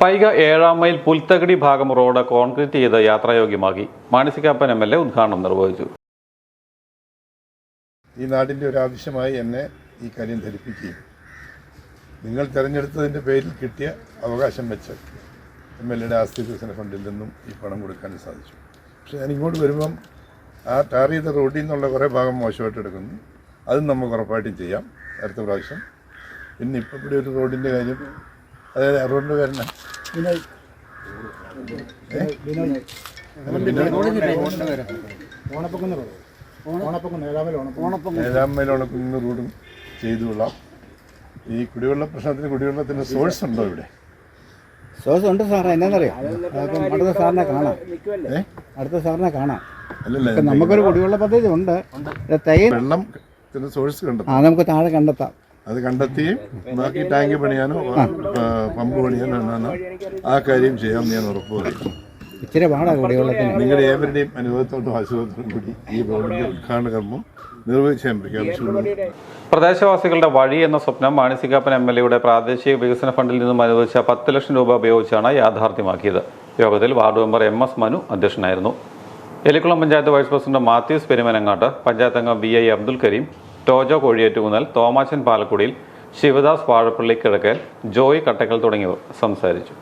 Paika 7-ാം mile പുൽത്തകടി ഭാഗം road concrete ചെയ്ത് യാത്രായോഗ്യമാക്കി. Mani C Kappan MLA ഉദ്ഘാടനം നിർവഹിച്ചു. ഈ നാടിൻ്റെ ഒരു ആവശ്യമായി എന്നെ ഈ കാര്യം ധരിപ്പിക്കുകയും നിങ്ങൾ തിരഞ്ഞെടുത്തതിൻ്റെ പേരിൽ കിട്ടിയ അവകാശം വെച്ച് MLA ആസ്തി വികസന ഫണ്ടിൽ നിന്നും ഈ പണം കൊടുക്കാൻ സാധിച്ചു. പക്ഷേ ഞാൻ ഇങ്ങോട്ട് വരുമ്പം ആ ടാർ ചെയ്ത റോഡിൽ നിന്നുള്ള കുറേ ഭാഗം മോശമായിട്ട് എടുക്കുന്നു. അതും നമുക്ക് ഉറപ്പായിട്ടും ചെയ്യാം അടുത്ത പ്രാവശ്യം. പിന്നെ ഇപ്പം ഇവിടെ ഒരു റോഡിൻ്റെ കാര്യം, അതായത് റോഡിൻ്റെ കാരണം ഏഴാമയിലോണക്കുന്ന റോഡും ചെയ്തു കൊള്ളാം. ഈ കുടിവെള്ള പ്രശ്നത്തിന് കുടിവെള്ളത്തിൻ്റെ സോഴ്സ് ഉണ്ടോ ഇവിടെ? സോഴ്സ് ഉണ്ട് സാറേ. എന്നാന്നറിയാം, അടുത്ത സാറിനെ കാണാം. അടുത്ത സാറിനെ കാണാം. അല്ലല്ല, നമുക്കൊരു കുടിവെള്ള പദ്ധതി ഉണ്ട്. വെള്ളത്തിന് സോഴ്സ് കണ്ടെത്താം. നമുക്ക് താഴെ കണ്ടെത്താം. അത് കണ്ടെത്തുകയും ബാക്കി ടാങ്ക് പണിയാനോ പമ്പ് പണിയാനോ എന്നാണോ ആ കാര്യം ചെയ്യാമെന്ന് ഞാൻ ഉറപ്പ് പറയും. ഇച്ചിരി പാടാണ് കുടിവെള്ളത്തിന്. നിങ്ങളുടെ ഏവരുടെയും അനുഭവത്തോടും ആശീർവാദത്തോടും കൂടി ഈ റോഡിൻ്റെ ഉദ്ഘാടന കർമ്മം നിർവഹിച്ചാൽ പ്രഖ്യാപിച്ചുള്ളൂ. പ്രദേശവാസികളുടെ വഴി എന്ന സ്വപ്നം മാണിസികാപ്പൻ MLAയുടെ പ്രാദേശിക വികസന ഫണ്ടിൽ നിന്നും അനുവദിച്ച 10 ലക്ഷം രൂപ ഉപയോഗിച്ചാണ് യാഥാർത്ഥ്യമാക്കിയത്. യോഗത്തിൽ വാർഡ് മെമ്പർ MS മനു അധ്യക്ഷനായിരുന്നു. എലിക്കുളം പഞ്ചായത്ത് വൈസ് പ്രസിഡന്റ് മാത്യൂസ് പെരുമനങ്ങാട്ട്, പഞ്ചായത്ത് അംഗം VI അബ്ദുൽ കരീം, ടോജോ കോഴിയേറ്റുകുന്നൽ, തോമാച്ചൻ പാലക്കുടിയിൽ, ശിവദാസ് വാഴപ്പള്ളി കിഴക്കൽ, ജോയ് കട്ടക്കൽ തുടങ്ങിയവർ സംസാരിച്ചു.